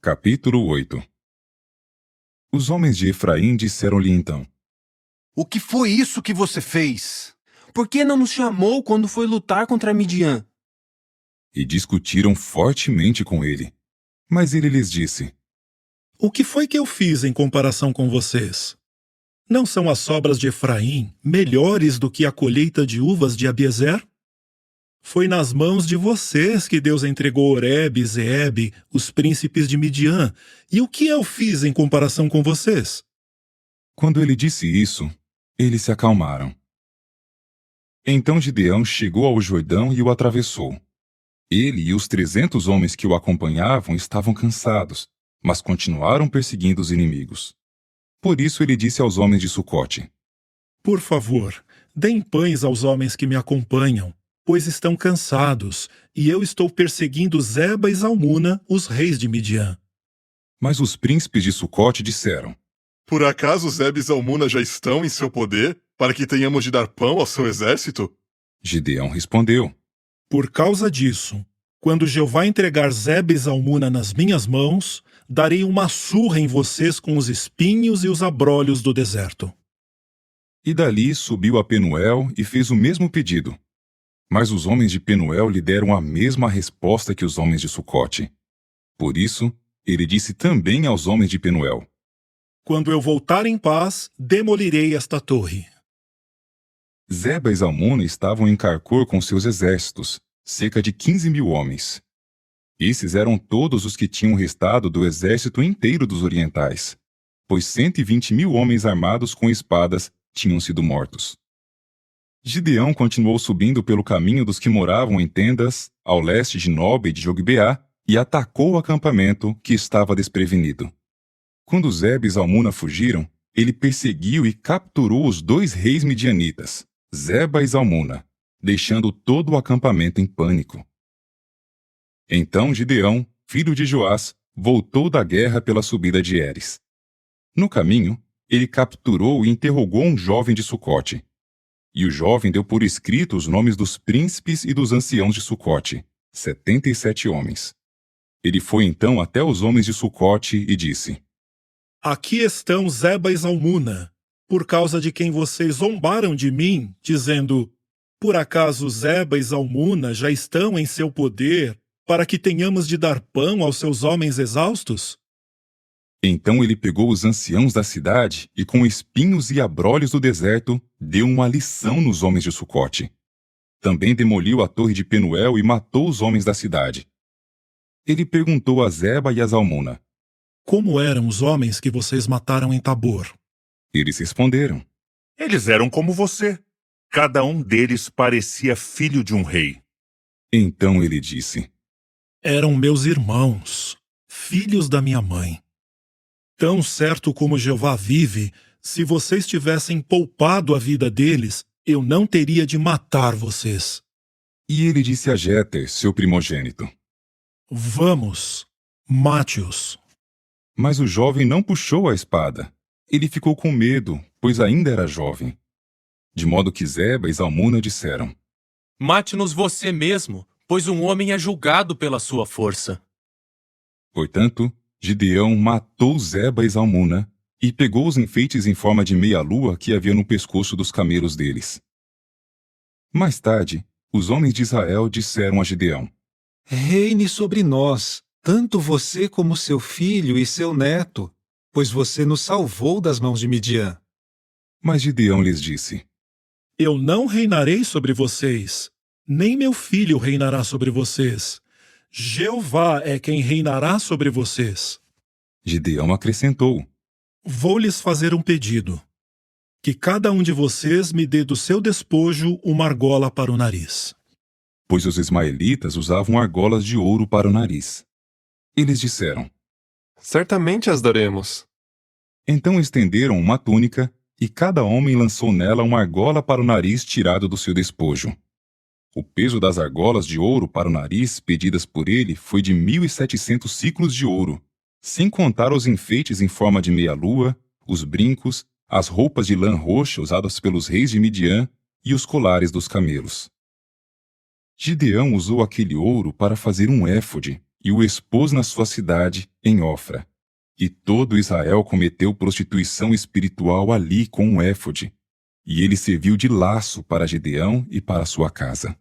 Capítulo 8. Os homens de Efraim disseram-lhe então: O que foi isso que você fez? Por que não nos chamou quando foi lutar contra Midian? E discutiram fortemente com ele. Mas ele lhes disse: O que foi que eu fiz em comparação com vocês? Não são as sobras de Efraim melhores do que a colheita de uvas de Abiezer? Foi nas mãos de vocês que Deus entregou Oreb e Zeebe, os príncipes de Midian. E o que eu fiz em comparação com vocês? Quando ele disse isso, eles se acalmaram. Então Gideão chegou ao Jordão e o atravessou. Ele e os 300 homens que o acompanhavam estavam cansados, mas continuaram perseguindo os inimigos. Por isso ele disse aos homens de Sucote: Por favor, deem pães aos homens que me acompanham, pois estão cansados, e eu estou perseguindo Zeba e Zalmuna, os reis de Midian. Mas os príncipes de Sucote disseram: Por acaso Zeba e Zalmuna já estão em seu poder, para que tenhamos de dar pão ao seu exército? Gideão respondeu: Por causa disso, quando Jeová entregar Zeba e Zalmuna nas minhas mãos, darei uma surra em vocês com os espinhos e os abrolhos do deserto. E dali subiu a Penuel e fez o mesmo pedido. Mas os homens de Penuel lhe deram a mesma resposta que os homens de Sucote. Por isso, ele disse também aos homens de Penuel: Quando eu voltar em paz, demolirei esta torre. Zeba e Zalmuna estavam em Carcor com seus exércitos, cerca de 15.000 homens. Esses eram todos os que tinham restado do exército inteiro dos orientais, pois 120.000 homens armados com espadas tinham sido mortos. Gideão continuou subindo pelo caminho dos que moravam em tendas, ao leste de Nobe e de Jogbeá, e atacou o acampamento, que estava desprevenido. Quando Zeba e Zalmuna fugiram, ele perseguiu e capturou os 2 reis midianitas, Zeba e Zalmuna, deixando todo o acampamento em pânico. Então Gideão, filho de Joás, voltou da guerra pela subida de Heres. No caminho, ele capturou e interrogou um jovem de Sucote. E o jovem deu por escrito os nomes dos príncipes e dos anciãos de Sucote, 77 homens. Ele foi então até os homens de Sucote e disse: Aqui estão Zeba e Zalmuna, por causa de quem vocês zombaram de mim, dizendo: Por acaso Zeba e Zalmuna já estão em seu poder, para que tenhamos de dar pão aos seus homens exaustos? Então ele pegou os anciãos da cidade e, com espinhos e abrolhos do deserto, deu uma lição nos homens de Sucote. Também demoliu a torre de Penuel e matou os homens da cidade. Ele perguntou a Zeba e a Zalmuna: Como eram os homens que vocês mataram em Tabor? Eles responderam: Eles eram como você. Cada um deles parecia filho de um rei. Então ele disse: Eram meus irmãos, filhos da minha mãe. Tão certo como Jeová vive, se vocês tivessem poupado a vida deles, eu não teria de matar vocês. E ele disse a Jéter, seu primogênito: Vamos, mate-os. Mas o jovem não puxou a espada. Ele ficou com medo, pois ainda era jovem. De modo que Zeba e Zalmuna disseram: Mate-nos você mesmo, pois um homem é julgado pela sua força. Portanto, Gideão matou Zeba e Zalmuna e pegou os enfeites em forma de meia-lua que havia no pescoço dos camelos deles. Mais tarde, os homens de Israel disseram a Gideão: Reine sobre nós, tanto você como seu filho e seu neto, pois você nos salvou das mãos de Midian. Mas Gideão lhes disse: Eu não reinarei sobre vocês, nem meu filho reinará sobre vocês. Jeová é quem reinará sobre vocês. Gideão acrescentou: Vou lhes fazer um pedido. Que cada um de vocês me dê do seu despojo uma argola para o nariz. Pois os ismaelitas usavam argolas de ouro para o nariz. Eles disseram: Certamente as daremos. Então estenderam uma túnica, e cada homem lançou nela uma argola para o nariz tirado do seu despojo. O peso das argolas de ouro para o nariz pedidas por ele foi de 1.700 siclos de ouro, sem contar os enfeites em forma de meia-lua, os brincos, as roupas de lã roxa usadas pelos reis de Midian e os colares dos camelos. Gideão usou aquele ouro para fazer um éfode, e o expôs na sua cidade, em Ofra. E todo Israel cometeu prostituição espiritual ali com um éfode, e ele serviu de laço para Gideão e para sua casa.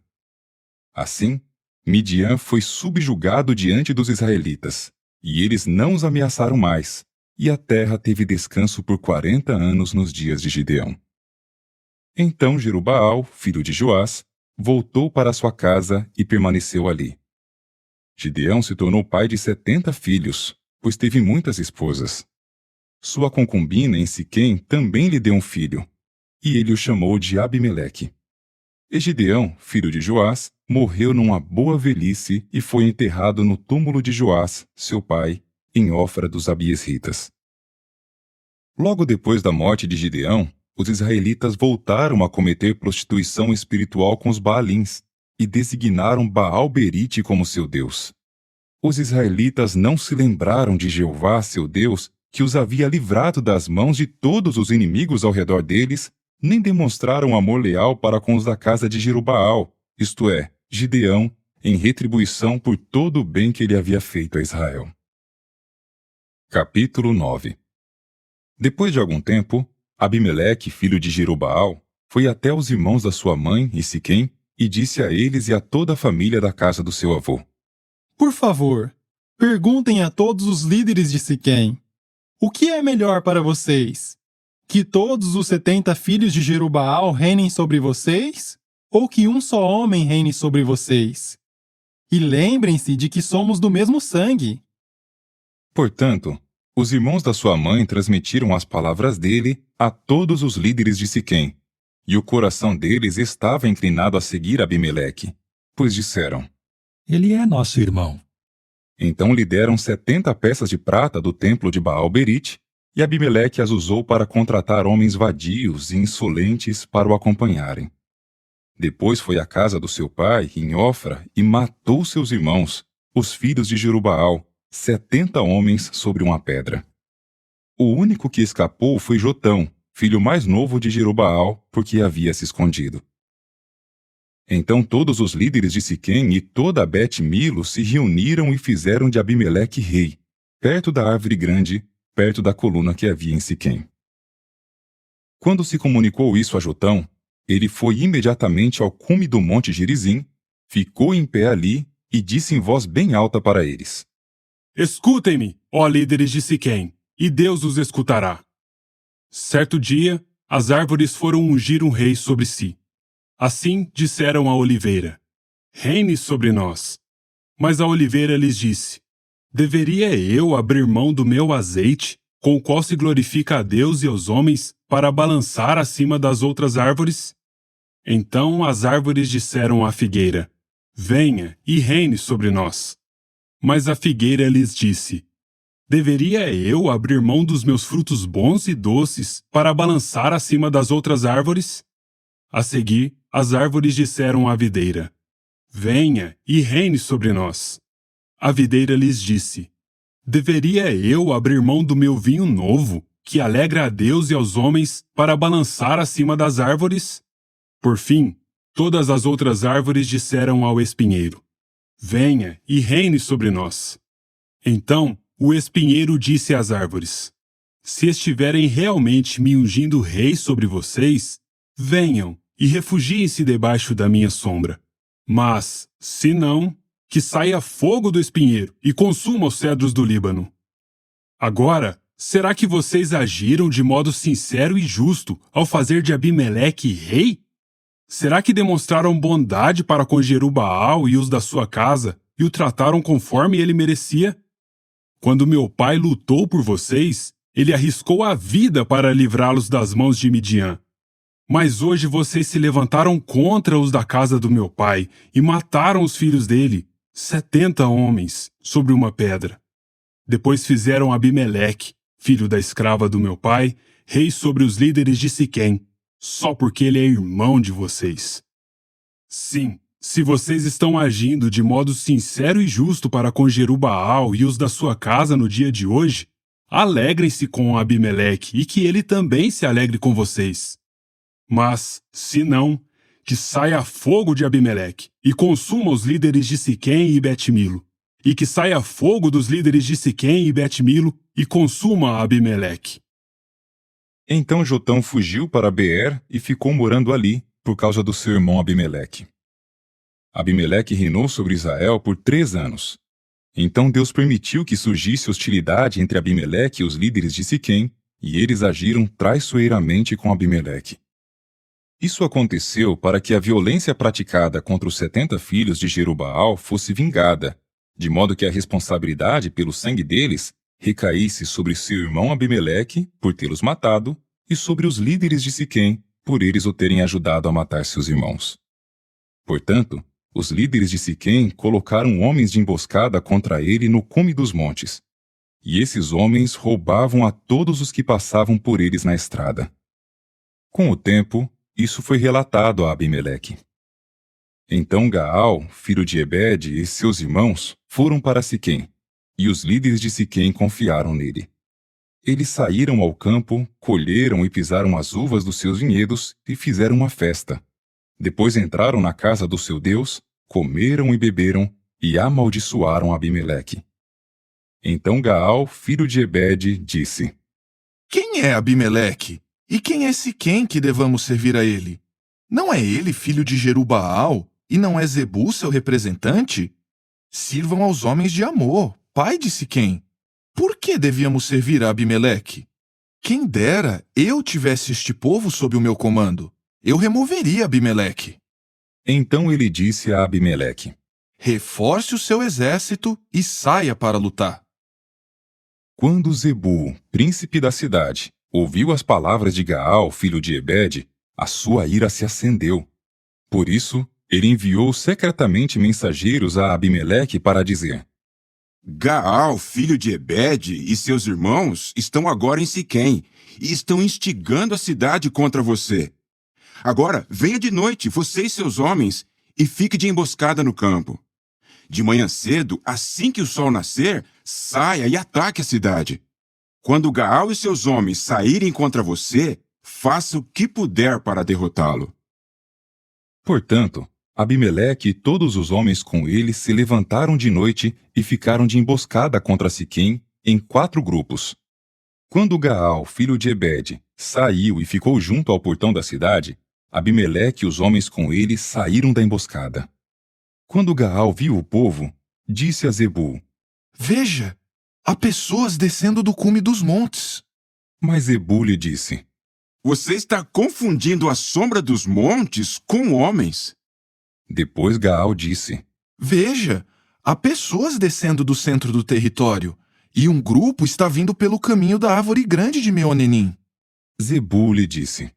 Assim, Midian foi subjugado diante dos israelitas, e eles não os ameaçaram mais, e a terra teve descanso por 40 anos nos dias de Gideão. Então Jerubaal, filho de Joás, voltou para sua casa e permaneceu ali. Gideão se tornou pai de 70 filhos, pois teve muitas esposas. Sua concubina em Siquém também lhe deu um filho, e ele o chamou de Abimeleque. E Gideão, filho de Joás, morreu numa boa velhice e foi enterrado no túmulo de Joás, seu pai, em Ofra dos Abiesritas. Logo depois da morte de Gideão, os israelitas voltaram a cometer prostituição espiritual com os Baalins e designaram Baal-Berite como seu Deus. Os israelitas não se lembraram de Jeová, seu Deus, que os havia livrado das mãos de todos os inimigos ao redor deles, nem demonstraram amor leal para com os da casa de Jerubaal, isto é, Gideão, em retribuição por todo o bem que ele havia feito a Israel. Capítulo 9. Depois de algum tempo, Abimeleque, filho de Jerubaal, foi até os irmãos da sua mãe, em Siquém, e disse a eles e a toda a família da casa do seu avô: Por favor, perguntem a todos os líderes de Siquém: o que é melhor para vocês? Que todos os 70 filhos de Jerubaal reinem sobre vocês? Ou que um só homem reine sobre vocês? E lembrem-se de que somos do mesmo sangue. Portanto, os irmãos da sua mãe transmitiram as palavras dele a todos os líderes de Siquém, e o coração deles estava inclinado a seguir Abimeleque, pois disseram: Ele é nosso irmão. Então lhe deram 70 peças de prata do templo de Baal-Berite, e Abimeleque as usou para contratar homens vadios e insolentes para o acompanharem. Depois foi à casa do seu pai, em Ofra, e matou seus irmãos, os filhos de Jerubaal, 70 homens sobre uma pedra. O único que escapou foi Jotão, filho mais novo de Jerubaal, porque havia se escondido. Então todos os líderes de Siquém e toda a Bet-Milo se reuniram e fizeram de Abimeleque rei, perto da árvore grande, perto da coluna que havia em Siquém. Quando se comunicou isso a Jotão, ele foi imediatamente ao cume do monte Gerizim, ficou em pé ali e disse em voz bem alta para eles: Escutem-me, ó líderes de Siquém, e Deus os escutará. Certo dia, as árvores foram ungir um rei sobre si. Assim disseram à oliveira: Reine sobre nós. Mas a oliveira lhes disse: Deveria eu abrir mão do meu azeite, com o qual se glorifica a Deus e aos homens, para balançar acima das outras árvores? Então as árvores disseram à figueira: Venha e reine sobre nós. Mas a figueira lhes disse: Deveria eu abrir mão dos meus frutos bons e doces para balançar acima das outras árvores? A seguir, as árvores disseram à videira: Venha e reine sobre nós. A videira lhes disse: Deveria eu abrir mão do meu vinho novo, que alegra a Deus e aos homens, para balançar acima das árvores? Por fim, todas as outras árvores disseram ao espinheiro: Venha e reine sobre nós. Então, o espinheiro disse às árvores: Se estiverem realmente me ungindo rei sobre vocês, venham e refugiem-se debaixo da minha sombra. Mas, se não, que saia fogo do espinheiro e consuma os cedros do Líbano. Agora, será que vocês agiram de modo sincero e justo ao fazer de Abimeleque rei? Será que demonstraram bondade para com Jerubaal e os da sua casa e o trataram conforme ele merecia? Quando meu pai lutou por vocês, ele arriscou a vida para livrá-los das mãos de Midian. Mas hoje vocês se levantaram contra os da casa do meu pai e mataram os filhos dele, 70 homens, sobre uma pedra. Depois fizeram Abimeleque, filho da escrava do meu pai, rei sobre os líderes de Siquém, só porque ele é irmão de vocês. Sim, se vocês estão agindo de modo sincero e justo para com Jerubaal e os da sua casa no dia de hoje, alegrem-se com Abimeleque e que ele também se alegre com vocês. Mas, se não, que saia fogo de Abimeleque e consuma os líderes de Siquém e Bet-Milo, e que saia fogo dos líderes de Siquém e Bet-Milo e consuma Abimeleque. Então Jotão fugiu para Beer e ficou morando ali por causa do seu irmão Abimeleque. Abimeleque reinou sobre Israel por 3 anos. Então Deus permitiu que surgisse hostilidade entre Abimeleque e os líderes de Siquém, e eles agiram traiçoeiramente com Abimeleque. Isso aconteceu para que a violência praticada contra os 70 filhos de Jerubaal fosse vingada, de modo que a responsabilidade pelo sangue deles recaísse sobre seu irmão Abimeleque, por tê-los matado, e sobre os líderes de Siquém, por eles o terem ajudado a matar seus irmãos. Portanto, os líderes de Siquém colocaram homens de emboscada contra ele no cume dos montes, e esses homens roubavam a todos os que passavam por eles na estrada. Com o tempo, isso foi relatado a Abimeleque. Então Gaal, filho de Ebede, e seus irmãos foram para Siquém, e os líderes de Siquém confiaram nele. Eles saíram ao campo, colheram e pisaram as uvas dos seus vinhedos e fizeram uma festa. Depois entraram na casa do seu Deus, comeram e beberam e amaldiçoaram Abimeleque. Então Gaal, filho de Ebede, disse: Quem é Abimeleque? E quem é Siquém que devamos servir a ele? Não é ele filho de Jerubaal? E não é Zebul seu representante? Sirvam aos homens de Amor, pai de Siquém. Por que devíamos servir a Abimeleque? Quem dera eu tivesse este povo sob o meu comando. Eu removeria Abimeleque. Então ele disse a Abimeleque: Reforce o seu exército e saia para lutar. Quando Zebul, príncipe da cidade, ouviu as palavras de Gaal, filho de Ebede, a sua ira se acendeu. Por isso, ele enviou secretamente mensageiros a Abimeleque para dizer: Gaal, filho de Ebede, e seus irmãos estão agora em Siquém e estão instigando a cidade contra você. Agora, venha de noite, você e seus homens, e fique de emboscada no campo. De manhã cedo, assim que o sol nascer, saia e ataque a cidade. Quando Gaal e seus homens saírem contra você, faça o que puder para derrotá-lo. Portanto, Abimeleque e todos os homens com ele se levantaram de noite e ficaram de emboscada contra Siquém em 4 grupos. Quando Gaal, filho de Ebede, saiu e ficou junto ao portão da cidade, Abimeleque e os homens com ele saíram da emboscada. Quando Gaal viu o povo, disse a Zebul: Veja, há pessoas descendo do cume dos montes. Mas Zebul lhe disse: Você está confundindo a sombra dos montes com homens. Depois Gaal disse: Veja, há pessoas descendo do centro do território, e um grupo está vindo pelo caminho da árvore grande de Meonenim. Zebul lhe disse: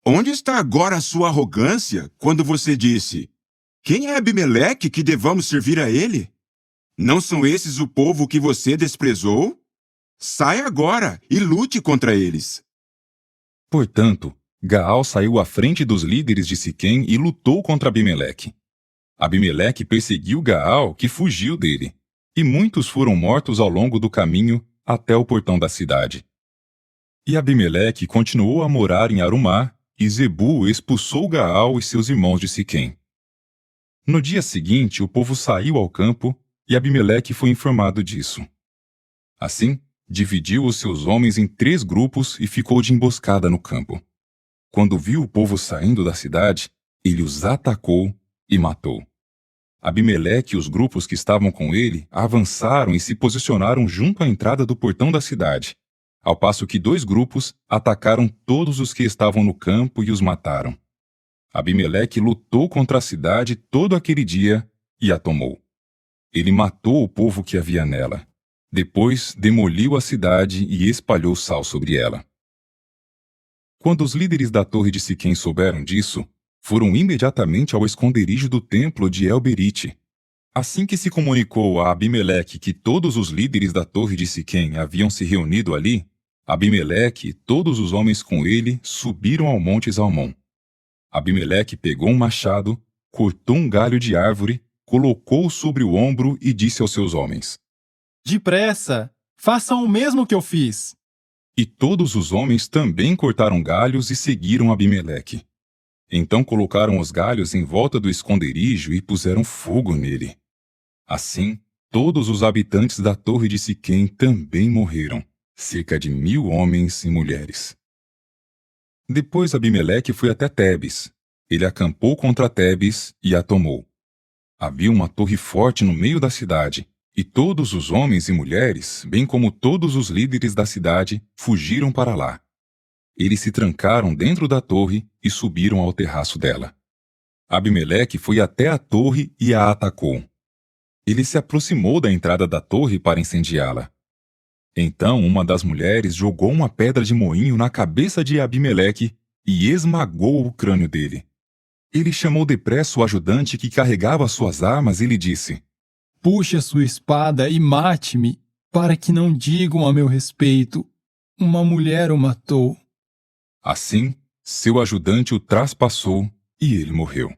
Onde está agora a sua arrogância quando você disse: Quem é Abimeleque que devamos servir a ele? Não são esses o povo que você desprezou? Saia agora e lute contra eles. Portanto, Gaal saiu à frente dos líderes de Siquém e lutou contra Abimeleque. Abimeleque perseguiu Gaal, que fugiu dele, e muitos foram mortos ao longo do caminho até o portão da cidade. E Abimeleque continuou a morar em Arumá, e Zebul expulsou Gaal e seus irmãos de Siquém. No dia seguinte, o povo saiu ao campo, e Abimeleque foi informado disso. Assim, dividiu os seus homens em 3 grupos e ficou de emboscada no campo. Quando viu o povo saindo da cidade, ele os atacou e matou. Abimeleque e os grupos que estavam com ele avançaram e se posicionaram junto à entrada do portão da cidade, ao passo que 2 grupos atacaram todos os que estavam no campo e os mataram. Abimeleque lutou contra a cidade todo aquele dia e a tomou. Ele matou o povo que havia nela. Depois demoliu a cidade e espalhou sal sobre ela. Quando os líderes da torre de Siquém souberam disso, foram imediatamente ao esconderijo do templo de El-Berite. Assim que se comunicou a Abimeleque que todos os líderes da torre de Siquém haviam se reunido ali, Abimeleque e todos os homens com ele subiram ao monte Zalmon. Abimeleque pegou um machado, cortou um galho de árvore, colocou-o sobre o ombro e disse aos seus homens: Depressa! Façam o mesmo que eu fiz! E todos os homens também cortaram galhos e seguiram Abimeleque. Então colocaram os galhos em volta do esconderijo e puseram fogo nele. Assim, todos os habitantes da torre de Siquém também morreram, cerca de 1000 homens e mulheres. Depois Abimeleque foi até Tebes. Ele acampou contra Tebes e a tomou. Havia uma torre forte no meio da cidade, e todos os homens e mulheres, bem como todos os líderes da cidade, fugiram para lá. Eles se trancaram dentro da torre e subiram ao terraço dela. Abimeleque foi até a torre e a atacou. Ele se aproximou da entrada da torre para incendiá-la. Então uma das mulheres jogou uma pedra de moinho na cabeça de Abimeleque e esmagou o crânio dele. Ele chamou depressa o ajudante que carregava suas armas e lhe disse: Puxe a sua espada e mate-me, para que não digam a meu respeito: uma mulher o matou. Assim, seu ajudante o traspassou e ele morreu.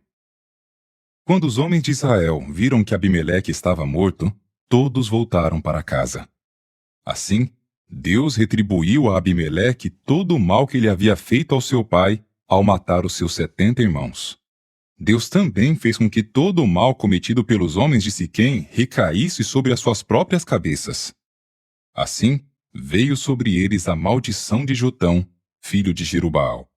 Quando os homens de Israel viram que Abimeleque estava morto, todos voltaram para casa. Assim, Deus retribuiu a Abimeleque todo o mal que ele havia feito ao seu pai ao matar os seus 70 irmãos. Deus também fez com que todo o mal cometido pelos homens de Siquém recaísse sobre as suas próprias cabeças. Assim, veio sobre eles a maldição de Jotão, filho de Jerubaal.